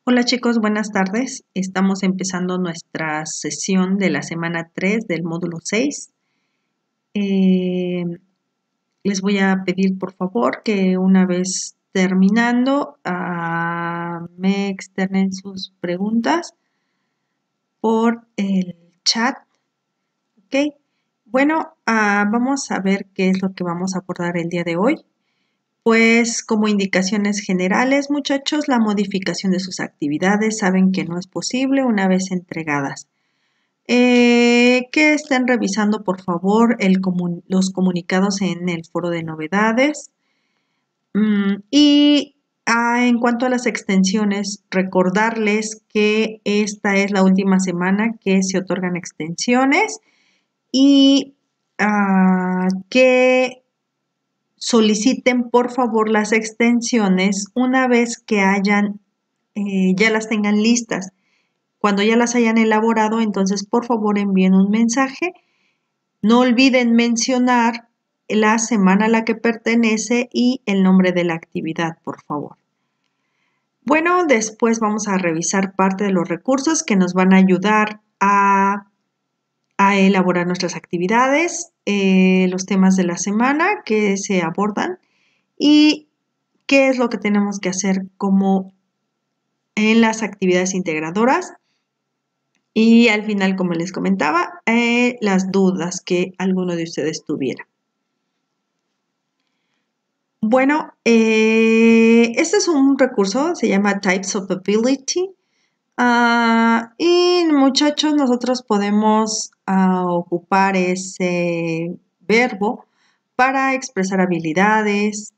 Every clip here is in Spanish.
Hola chicos, buenas tardes. Estamos empezando nuestra sesión de la semana 3 del módulo 6. Eh, Les voy a pedir por favor que una vez terminando me externen sus preguntas por el chat. ¿Ok? Bueno, vamos a ver qué es lo que vamos a abordar el día de hoy. Pues como indicaciones generales, muchachos, la modificación de sus actividades saben que no es posible una vez entregadas. Que estén revisando por favor los comunicados en el foro de novedades. En cuanto a las extensiones, recordarles que esta es la última semana que se otorgan extensiones y que soliciten por favor las extensiones una vez que ya las tengan listas. Cuando ya las hayan elaborado, entonces por favor envíen un mensaje. No olviden mencionar la semana a la que pertenece y el nombre de la actividad, por favor. Bueno, después vamos a revisar parte de los recursos que nos van a ayudar a elaborar nuestras actividades, los temas de la semana que se abordan y qué es lo que tenemos que hacer como en las actividades integradoras. Y al final, como les comentaba, las dudas que alguno de ustedes tuviera. Bueno, este es un recurso, se llama Types of Ability. Y muchachos, nosotros podemos ocupar ese verbo para expresar habilidades,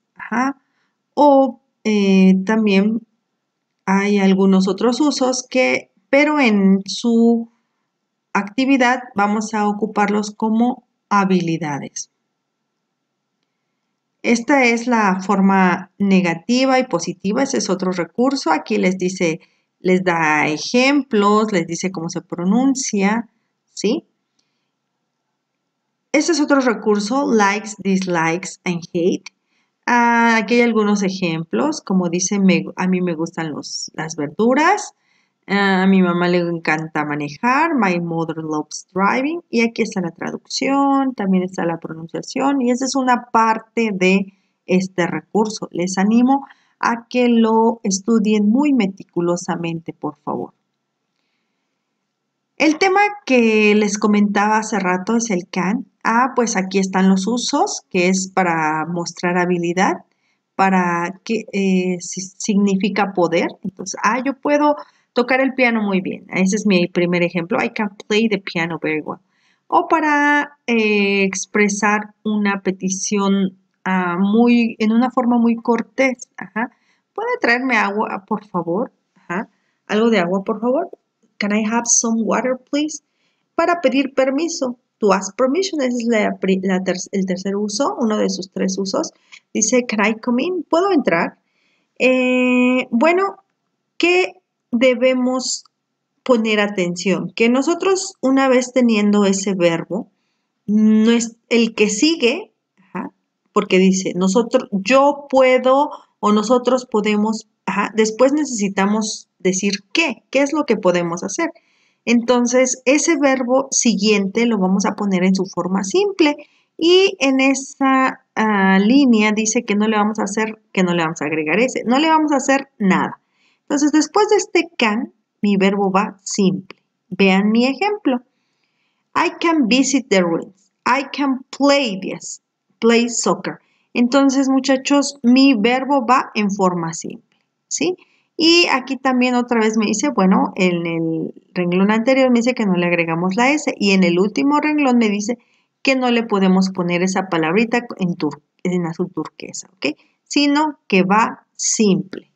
o también hay algunos otros usos pero en su actividad vamos a ocuparlos como habilidades. Esta es la forma negativa y positiva, ese es otro recurso. Aquí les da ejemplos, les dice cómo se pronuncia, ¿sí? Este es otro recurso, likes, dislikes and hate. Aquí hay algunos ejemplos, como dice, a mí me gustan las verduras, a mi mamá le encanta manejar, my mother loves driving, y aquí está la traducción, también está la pronunciación, y esa es una parte de este recurso. Les animo a que lo estudien muy meticulosamente, por favor. El tema que les comentaba hace rato es el can. Pues aquí están los usos, que es para mostrar habilidad, para que significa poder. Entonces, yo puedo tocar el piano muy bien. Ese es mi primer ejemplo. I can play the piano very well. O para expresar una petición en una forma muy cortés. ¿Puede traerme agua, por favor? Algo de agua, por favor. Can I have some water, please? Para pedir permiso. To ask permission, ese es el tercer uso, uno de sus tres usos. Dice, can I come in? ¿Puedo entrar? Bueno, ¿qué debemos poner atención? Que nosotros, una vez teniendo ese verbo, no es el que sigue, porque dice, yo puedo o nosotros podemos, después necesitamos decir qué es lo que podemos hacer. Entonces, ese verbo siguiente lo vamos a poner en su forma simple y en esa línea dice que no le vamos a agregar ese, no le vamos a hacer nada. Entonces, después de este can, mi verbo va simple. Vean mi ejemplo. I can visit the ruins. I can play soccer. Entonces, muchachos, mi verbo va en forma simple, ¿sí? Y aquí también otra vez me dice, bueno, en el renglón anterior me dice que no le agregamos la S y en el último renglón me dice que no le podemos poner esa palabrita en azul turquesa, ¿ok? Sino que va simple.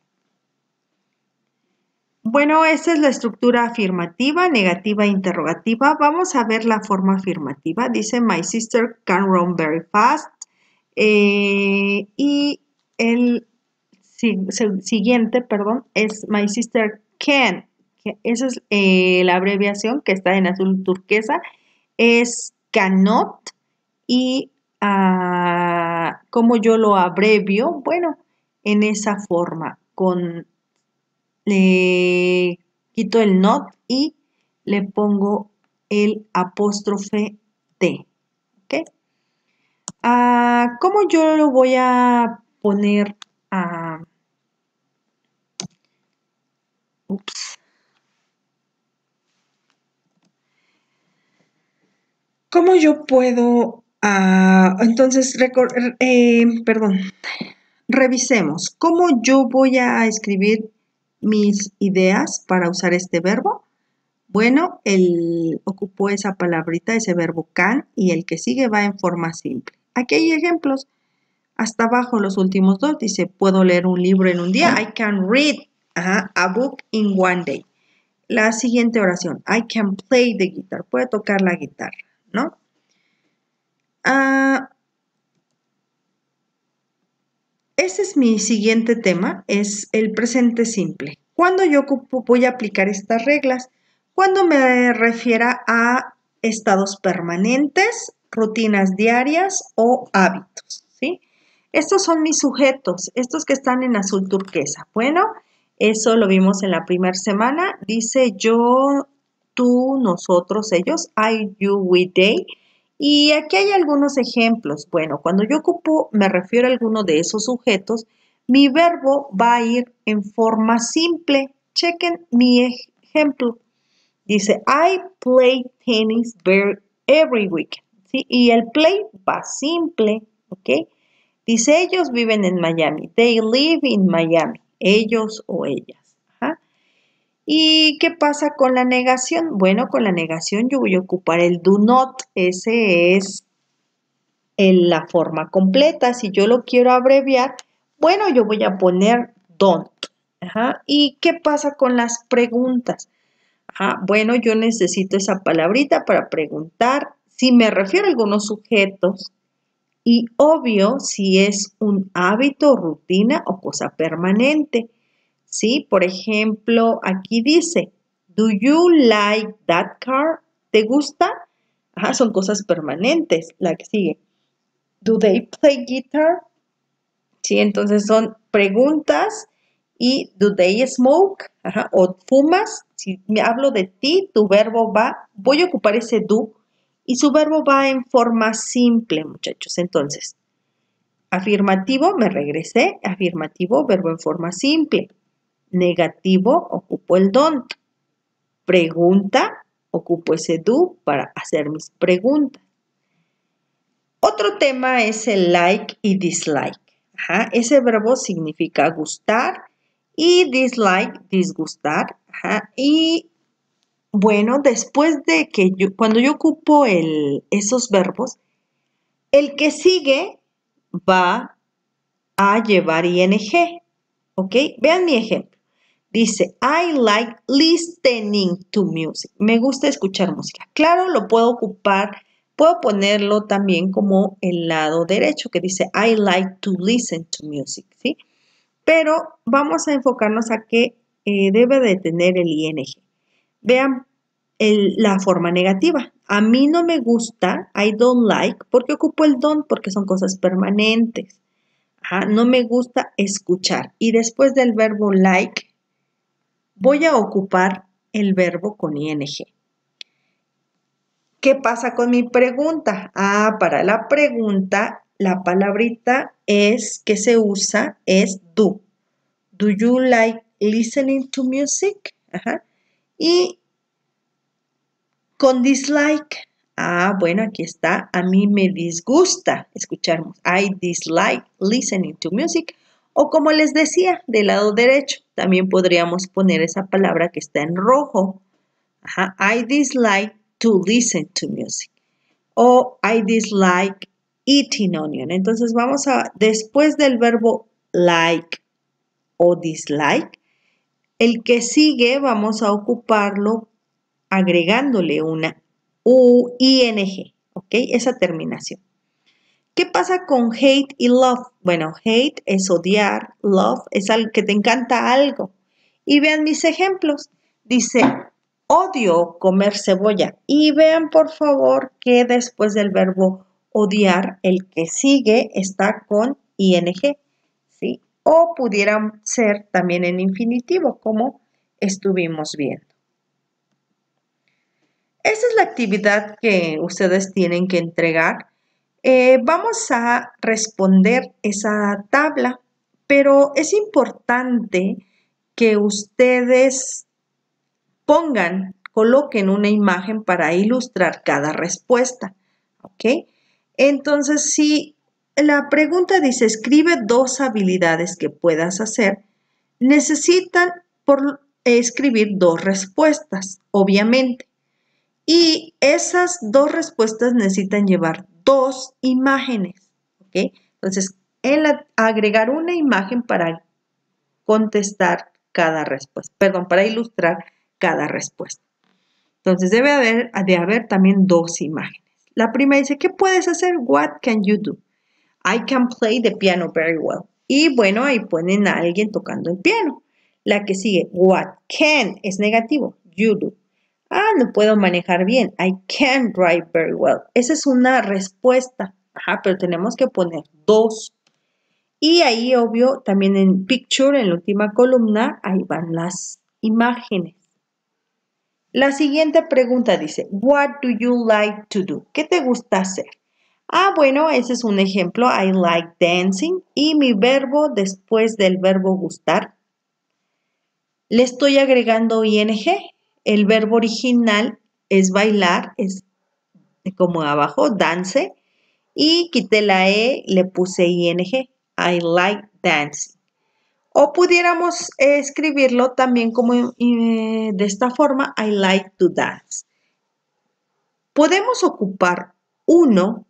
Bueno, esta es la estructura afirmativa, negativa e interrogativa. Vamos a ver la forma afirmativa. Dice, my sister can run very fast. Y el siguiente, es my sister can. Esa es la abreviación que está en azul turquesa. Es cannot. Y como yo lo abrevio, bueno, en esa forma, con le quito el not y le pongo el apóstrofe T. ¿Ok? ¿Cómo yo lo voy a poner? Ups. ¿Cómo yo puedo? Entonces, perdón, revisemos. ¿Cómo yo voy a escribir mis ideas para usar este verbo? Bueno, ocupó esa palabrita, ese verbo can, y el que sigue va en forma simple. Aquí hay ejemplos. Hasta abajo los últimos dos dice, puedo leer un libro en un día. I can read a book in one day. La siguiente oración, I can play the guitar. Puede tocar la guitarra, ¿no? Ese es mi siguiente tema, es el presente simple. ¿Cuándo yo voy a aplicar estas reglas? Cuando me refiera a estados permanentes, rutinas diarias o hábitos, ¿sí? Estos son mis sujetos, estos que están en azul turquesa. Bueno, eso lo vimos en la primera semana. Dice yo, tú, nosotros, ellos, I, you, we, they. Y aquí hay algunos ejemplos. Bueno, cuando yo ocupo, me refiero a alguno de esos sujetos, mi verbo va a ir en forma simple. Chequen mi ejemplo. Dice, I play tennis every weekend. ¿Sí? Y el play va simple, ¿ok? Dice, ellos viven en Miami. They live in Miami. Ellos o ellas. Ajá. ¿Y qué pasa con la negación? Bueno, con la negación yo voy a ocupar el do not. Ese es la forma completa. Si yo lo quiero abreviar, bueno, yo voy a poner don't. Ajá. ¿Y qué pasa con las preguntas? Ajá. Bueno, yo necesito esa palabrita para preguntar. Si me refiero a algunos sujetos, y obvio si es un hábito, rutina o cosa permanente. ¿Sí? Por ejemplo, aquí dice, do you like that car? ¿Te gusta? Ajá, son cosas permanentes. La que sigue, do they play guitar? Sí, entonces son preguntas. Y do they smoke? Ajá, o fumas. Si me hablo de ti, tu verbo va, voy a ocupar ese do y su verbo va en forma simple, muchachos. Entonces, afirmativo, me regresé, afirmativo, verbo en forma simple. Negativo, ocupo el don't. Pregunta, ocupo ese do para hacer mis preguntas. Otro tema es el like y dislike. Ajá, ese verbo significa gustar y dislike, disgustar. Ajá, y bueno, después de que cuando yo ocupo esos verbos, el que sigue va a llevar ing. ¿Ok? Vean mi ejemplo. Dice, I like listening to music. Me gusta escuchar música. Claro, lo puedo ocupar, puedo ponerlo también como el lado derecho que dice, I like to listen to music, ¿sí? Pero vamos a enfocarnos a que debe de tener el ing. Vean la forma negativa. A mí no me gusta, I don't like, porque ocupo el don't, porque son cosas permanentes. Ajá, no me gusta escuchar. Y después del verbo like, voy a ocupar el verbo con ing. ¿Qué pasa con mi pregunta? Para la pregunta, la palabrita que se usa es do. Do you like listening to music? Ajá. Y con dislike. Bueno, aquí está. A mí me disgusta escuchar. I dislike listening to music. O como les decía, del lado derecho, también podríamos poner esa palabra que está en rojo. Ajá. I dislike to listen to music. O I dislike eating onion. Entonces vamos después del verbo like o dislike, el que sigue vamos a ocuparlo agregándole una ing, ¿ok? Esa terminación. ¿Qué pasa con hate y love? Bueno, hate es odiar, love es algo que te encanta algo. Y vean mis ejemplos. Dice, odio comer cebolla. Y vean, por favor, que después del verbo odiar, el que sigue está con ing, ¿sí? o pudieran ser también en infinitivo, como estuvimos viendo. Esa es la actividad que ustedes tienen que entregar. Vamos a responder esa tabla, pero es importante que ustedes coloquen una imagen para ilustrar cada respuesta, ¿ok? Entonces, si la pregunta dice, escribe 2 habilidades que puedas hacer, necesitan escribir 2 respuestas, obviamente. Y esas 2 respuestas necesitan llevar 2 imágenes, ¿ok? Entonces, agregar una imagen para contestar cada respuesta, perdón, para ilustrar cada respuesta. Entonces, debe haber también 2 imágenes. La primera dice, ¿qué puedes hacer? What can you do? I can play the piano very well. Y bueno, ahí ponen a alguien tocando el piano. La que sigue, what can, es negativo, you do. No puedo manejar bien. I can drive very well. Esa es una respuesta. Pero tenemos que poner 2. Y ahí, obvio, también en picture, en la última columna, ahí van las imágenes. La siguiente pregunta dice, what do you like to do? ¿Qué te gusta hacer? Bueno, ese es un ejemplo. I like dancing. Y mi verbo después del verbo gustar, le estoy agregando ing. El verbo original es bailar, es como abajo, dance. Y quité la e, le puse ing. I like dancing. O pudiéramos escribirlo también como de esta forma, I like to dance. Podemos ocupar uno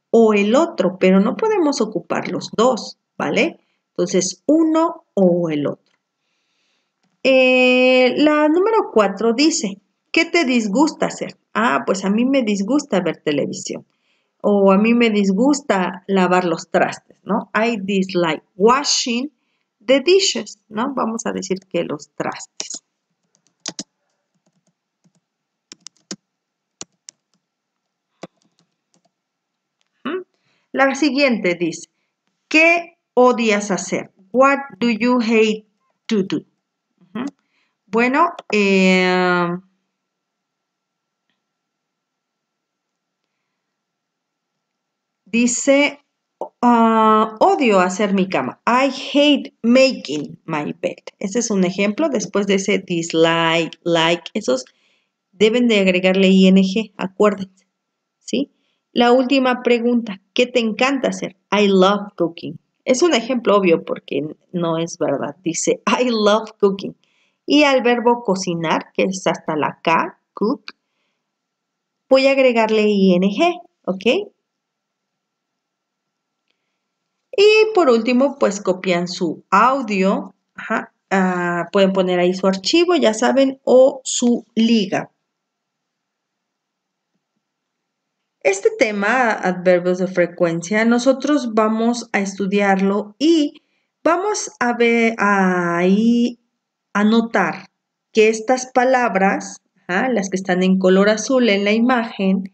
o el otro, pero no podemos ocupar los 2, ¿vale? Entonces, uno o el otro. La número 4 dice, ¿qué te disgusta hacer? Pues a mí me disgusta ver televisión. O a mí me disgusta lavar los trastes, ¿no? I dislike washing the dishes, ¿no? Vamos a decir que los trastes. La siguiente dice, ¿qué odias hacer? What do you hate to do? Bueno, dice, odio hacer mi cama. I hate making my bed. Ese es un ejemplo. Después de ese dislike, like, esos deben de agregarle ing, acuérdense, ¿sí? La última pregunta, ¿qué te encanta hacer? I love cooking. Es un ejemplo obvio porque no es verdad. Dice, I love cooking. Y al verbo cocinar, que es hasta la K, cook, voy a agregarle ing, ¿ok? Y por último, pues copian su audio. Pueden poner ahí su archivo, ya saben, o su liga. Este tema, adverbios de frecuencia, nosotros vamos a estudiarlo y vamos a ver ahí, a notar que estas palabras, las que están en color azul en la imagen,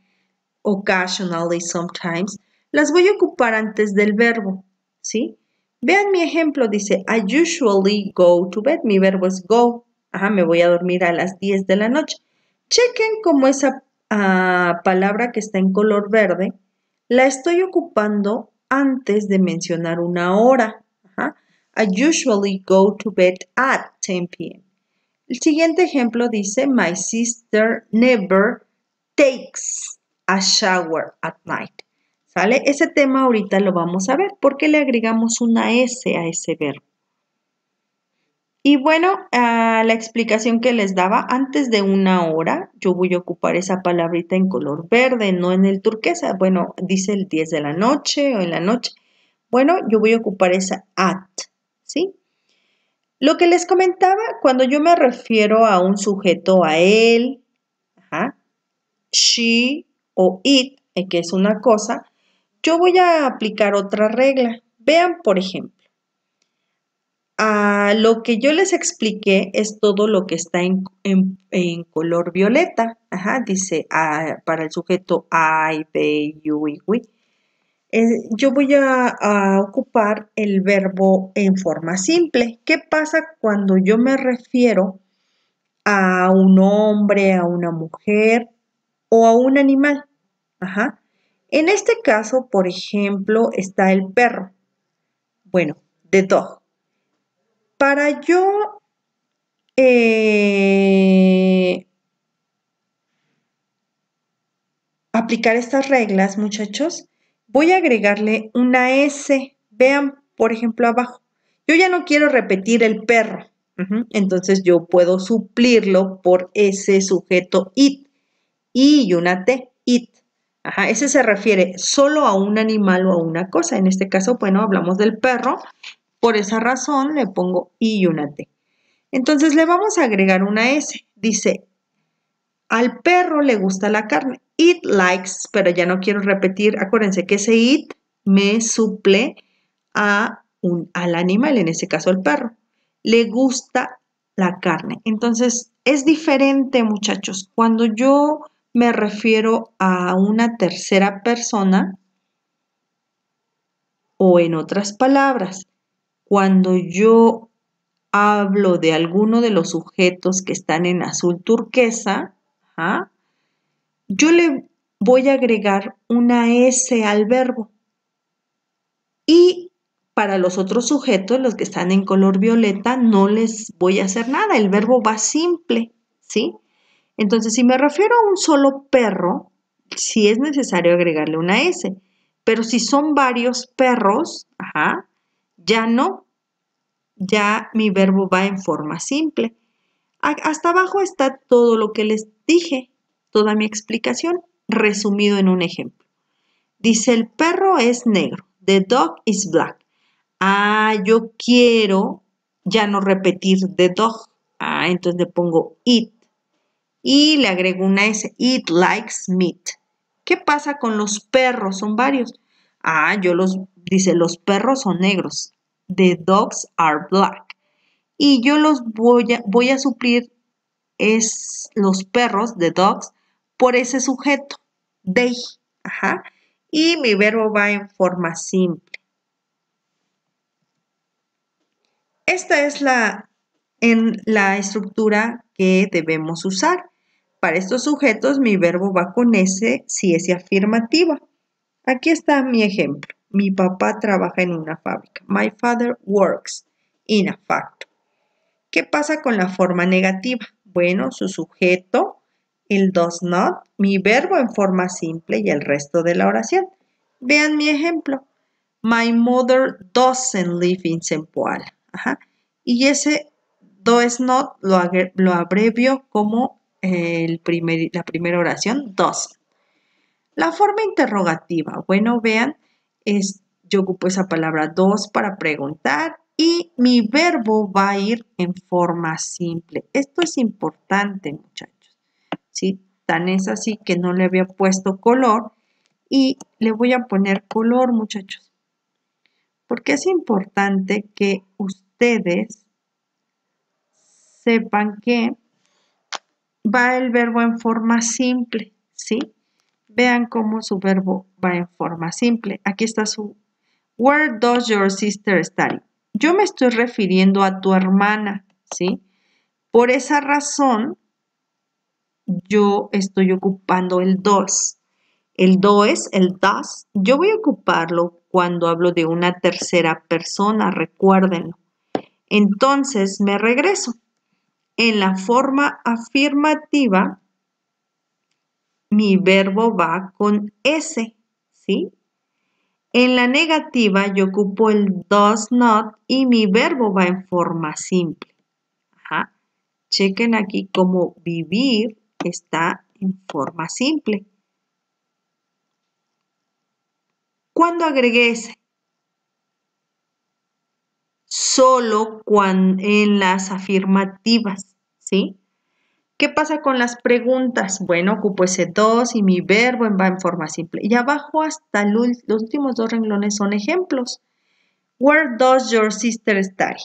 occasionally, sometimes, las voy a ocupar antes del verbo, ¿sí? Vean mi ejemplo, dice, I usually go to bed. Mi verbo es go. Me voy a dormir a las 10 de la noche. Chequen cómo esa palabra que está en color verde, la estoy ocupando antes de mencionar una hora. I usually go to bed at 10 p.m. El siguiente ejemplo dice, my sister never takes a shower at night. ¿Sale? Ese tema ahorita lo vamos a ver porque le agregamos una S a ese verbo. Y bueno, la explicación que les daba, antes de una hora, yo voy a ocupar esa palabrita en color verde, no en el turquesa. Bueno, dice el 10 de la noche o en la noche. Bueno, yo voy a ocupar esa at, ¿sí? Lo que les comentaba, cuando yo me refiero a un sujeto, a él, she o it, que es una cosa, yo voy a aplicar otra regla. Vean, por ejemplo, lo que yo les expliqué es todo lo que está en color violeta. Dice para el sujeto I, they, you y we. Yo voy a ocupar el verbo en forma simple. ¿Qué pasa cuando yo me refiero a un hombre, a una mujer o a un animal? Ajá. En este caso, por ejemplo, está el perro. Bueno, the dog. Para yo aplicar estas reglas, muchachos, voy a agregarle una S. Vean, por ejemplo, abajo. Yo ya no quiero repetir el perro. Entonces yo puedo suplirlo por ese sujeto it. I y una T, it. Ajá, ese se refiere solo a un animal o a una cosa. En este caso, bueno, hablamos del perro. Por esa razón le pongo I y una T. Entonces le vamos a agregar una S. Dice, al perro le gusta la carne. It likes, pero ya no quiero repetir. Acuérdense que ese it me suple al animal, en este caso al perro. Le gusta la carne. Entonces, es diferente, muchachos. Cuando yo me refiero a una tercera persona, o en otras palabras, cuando yo hablo de alguno de los sujetos que están en azul turquesa, ¿ah? Yo le voy a agregar una S al verbo. Y para los otros sujetos, los que están en color violeta, no les voy a hacer nada. El verbo va simple, ¿sí? Entonces, si me refiero a un solo perro, sí es necesario agregarle una S. Pero si son varios perros, ajá, ya no. Ya mi verbo va en forma simple. Hasta abajo está todo lo que les dije, toda mi explicación, resumido en un ejemplo. Dice, el perro es negro. The dog is black. Yo quiero ya no repetir the dog. Entonces le pongo it. Y le agrego una S. It likes meat. ¿Qué pasa con los perros? Son varios. Dice, los perros son negros. The dogs are black. Y yo los voy a suplir los perros, the dogs, por ese sujeto, they. Ajá. Y mi verbo va en forma simple. Esta es la estructura que debemos usar. Para estos sujetos, mi verbo va con S si es afirmativa. Aquí está mi ejemplo. Mi papá trabaja en una fábrica. My father works in a factory. ¿Qué pasa con la forma negativa? Bueno, su sujeto, el does not, mi verbo en forma simple y el resto de la oración. Vean mi ejemplo. My mother doesn't live in Zempoala. Ajá. Y ese does not lo abrevio como la primera oración, doesn't. La forma interrogativa, bueno, vean, yo ocupo esa palabra dos para preguntar y mi verbo va a ir en forma simple. Esto es importante, muchachos. ¿Sí? Tan es así que no le había puesto color y le voy a poner color, muchachos. Porque es importante que ustedes sepan que va el verbo en forma simple, ¿sí? Vean cómo su verbo va en forma simple. Aquí está su Where does your sister study? Yo me estoy refiriendo a tu hermana, ¿sí? Por esa razón, yo estoy ocupando el does. El does, el does, yo voy a ocuparlo cuando hablo de una tercera persona, recuérdenlo. Entonces, me regreso. En la forma afirmativa, mi verbo va con S, ¿sí? En la negativa yo ocupo el does not y mi verbo va en forma simple. Ajá. Chequen aquí cómo vivir está en forma simple. ¿Cuándo agregué ese? Solo en las afirmativas, ¿sí? ¿Qué pasa con las preguntas? Bueno, ocupo ese dos y mi verbo va en forma simple. Y abajo hasta los últimos dos renglones son ejemplos. Where does your sister study?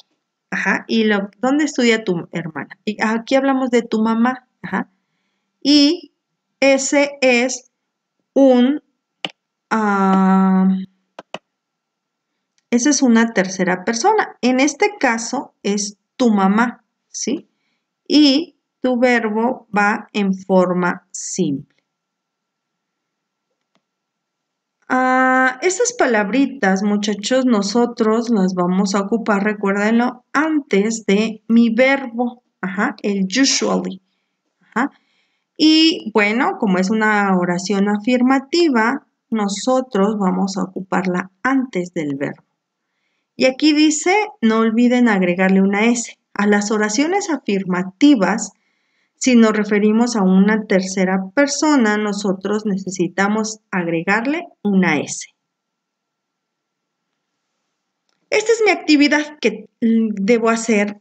Ajá. ¿Y dónde estudia tu hermana? Y aquí hablamos de tu mamá. Ajá. Y ese es un Esa es una tercera persona. En este caso es tu mamá, ¿sí? Y tu verbo va en forma simple. Estas palabritas, muchachos, nosotros las vamos a ocupar, recuérdenlo, antes de mi verbo, el usually. Y bueno, como es una oración afirmativa, nosotros vamos a ocuparla antes del verbo. Y aquí dice, no olviden agregarle una S. A las oraciones afirmativas, si nos referimos a una tercera persona, nosotros necesitamos agregarle una S. Esta es mi actividad que debo hacer.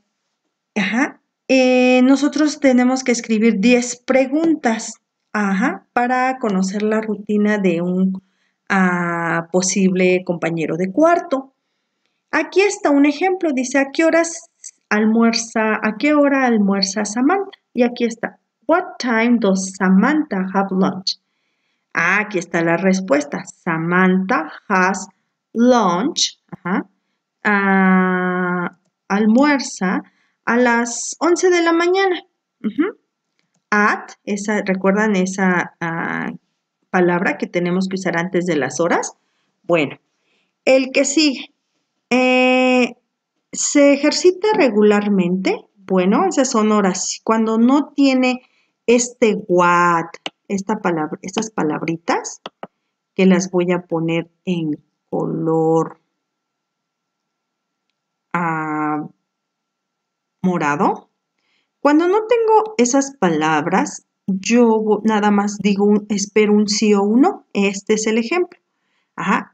Nosotros tenemos que escribir 10 preguntas para conocer la rutina de un posible compañero de cuarto. Aquí está un ejemplo, dice, ¿a qué hora almuerza Samantha? Y aquí está, what time does Samantha have lunch? Aquí está la respuesta, Samantha has lunch, almuerza a las 11 de la mañana. ¿Recuerdan esa palabra que tenemos que usar antes de las horas? Bueno, el que sigue. ¿Se ejercita regularmente? Bueno, esas son horas. Cuando no tiene este what, estas palabritas, que las voy a poner en color morado. Cuando no tengo esas palabras, yo nada más digo, espero un sí o un no. Este es el ejemplo.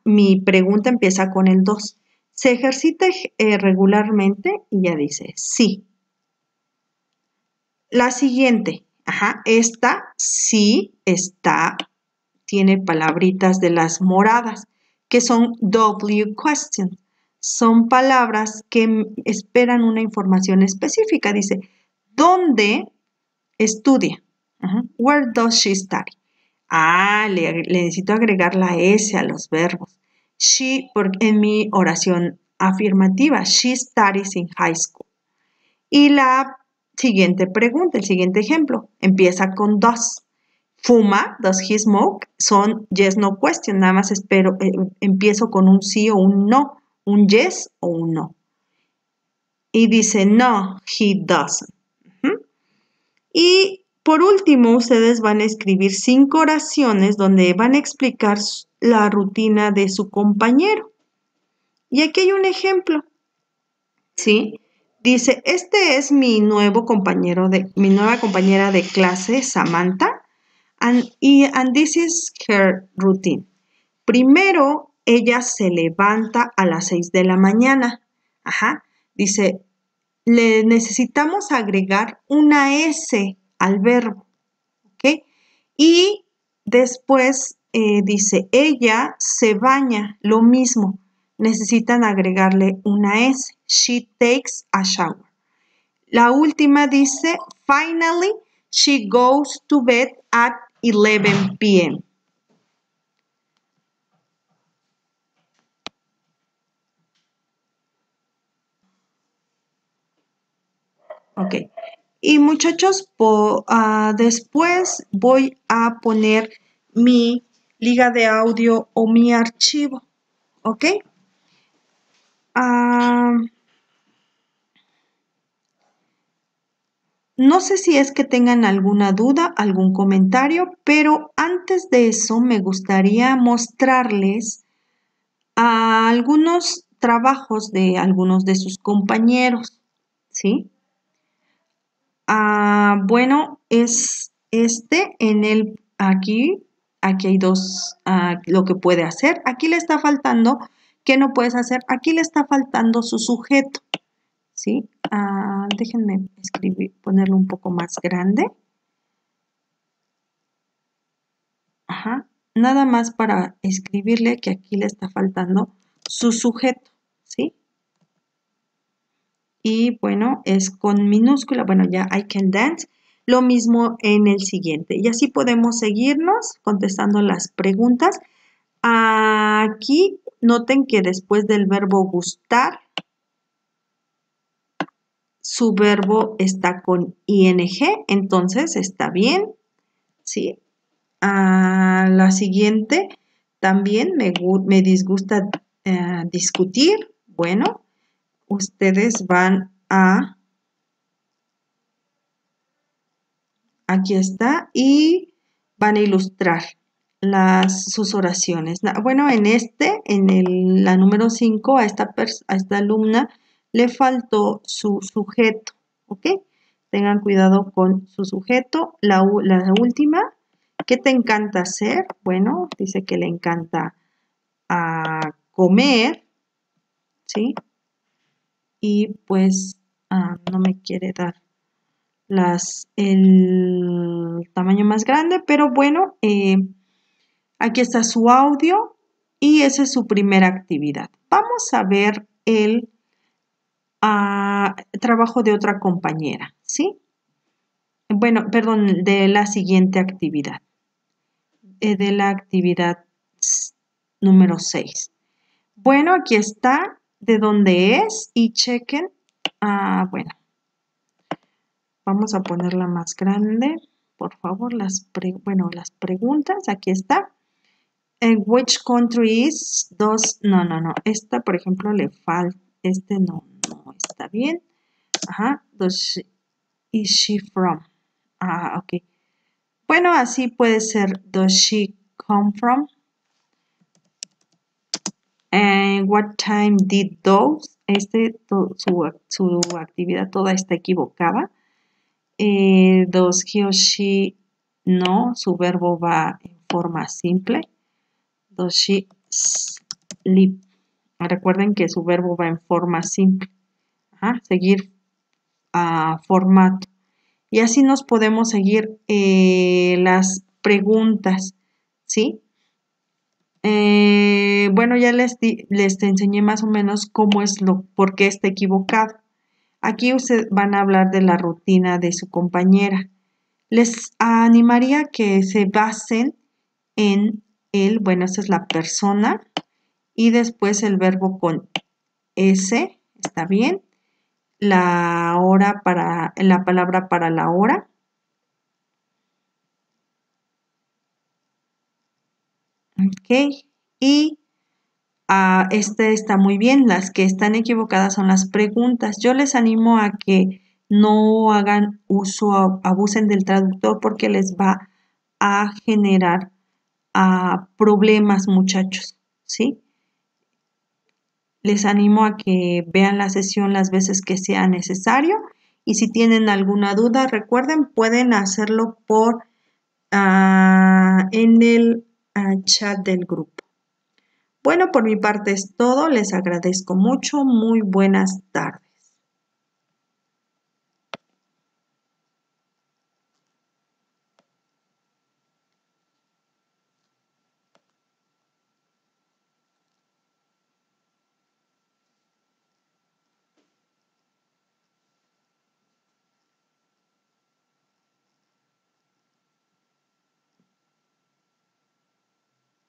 Mi pregunta empieza con el 2. ¿Se ejercita regularmente? Y ya dice sí. La siguiente, esta sí está, tiene palabritas de las moradas, que son W question. Son palabras que esperan una información específica. Dice, ¿dónde estudia? Where does she study? Le necesito agregar la S a los verbos. She, en mi oración afirmativa, she studies in high school. Y la siguiente pregunta, el siguiente ejemplo, empieza con does. ¿Fuma? ¿Does he smoke? Son yes, no question. Nada más empiezo con un sí o un no, un yes o un no. Y dice no, he doesn't. Y por último, ustedes van a escribir 5 oraciones donde van a explicar la rutina de su compañero. Y aquí hay un ejemplo, ¿sí? Dice, este es mi nueva compañera de clase, Samantha, and this is her routine. Primero, ella se levanta a las 6 de la mañana. Dice, le necesitamos agregar una S al verbo, ¿ok? Y después dice, ella se baña, lo mismo. Necesitan agregarle una S. She takes a shower. La última dice, finally, she goes to bed at 11 p.m. Ok. Y muchachos, después voy a poner mi liga de audio o mi archivo. ¿Ok? No sé si es que tengan alguna duda, algún comentario, pero antes de eso me gustaría mostrarles algunos trabajos de algunos de sus compañeros, ¿sí? Bueno, es aquí hay dos, lo que puede hacer. Aquí le está faltando, ¿qué no puedes hacer? Aquí le está faltando su sujeto, ¿sí? Déjenme ponerlo un poco más grande. Nada más para escribirle que aquí le está faltando su sujeto, ¿sí? Y bueno, es con minúscula, bueno, ya I can dance. Lo mismo en el siguiente. Y así podemos seguirnos contestando las preguntas. Aquí noten que después del verbo gustar, su verbo está con ing, entonces está bien, ¿sí? La siguiente, también me disgusta discutir. Bueno, ustedes van a, aquí está, y van a ilustrar sus oraciones. Bueno, en la número 5, a esta alumna le faltó su sujeto, ¿ok? Tengan cuidado con su sujeto. La última, ¿qué te encanta hacer? Bueno, dice que le encanta comer, ¿sí? Y pues no me quiere dar el tamaño más grande, pero bueno, aquí está su audio y esa es su primera actividad. Vamos a ver el trabajo de otra compañera, ¿sí? Bueno, perdón, de la siguiente actividad, de la actividad número 6. Bueno, aquí está de dónde es y chequen. Bueno, vamos a ponerla más grande. Por favor, las preguntas, aquí está. Which country is no. Esta, por ejemplo, le falta. No está bien. Ajá. Is she from? Ok. Bueno, así puede ser. Does she come from? And what time did those? Su actividad toda está equivocada. Does he or she? No, su verbo va en forma simple. Does she sleep? Recuerden que su verbo va en forma simple. Seguir formato. Y así nos podemos seguir las preguntas, ¿sí? Bueno, ya les enseñé más o menos por qué está equivocado. Aquí ustedes van a hablar de la rutina de su compañera. Les animaría que se basen en bueno, esta es la persona, y después el verbo con S, ¿está bien? La palabra para la hora. Ok, y este está muy bien. Las que están equivocadas son las preguntas. Yo les animo a que no hagan abusen del traductor porque les va a generar problemas, muchachos, ¿sí? Les animo a que vean la sesión las veces que sea necesario y si tienen alguna duda, recuerden, pueden hacerlo en el chat del grupo. Bueno, por mi parte es todo. Les agradezco mucho. Muy buenas tardes.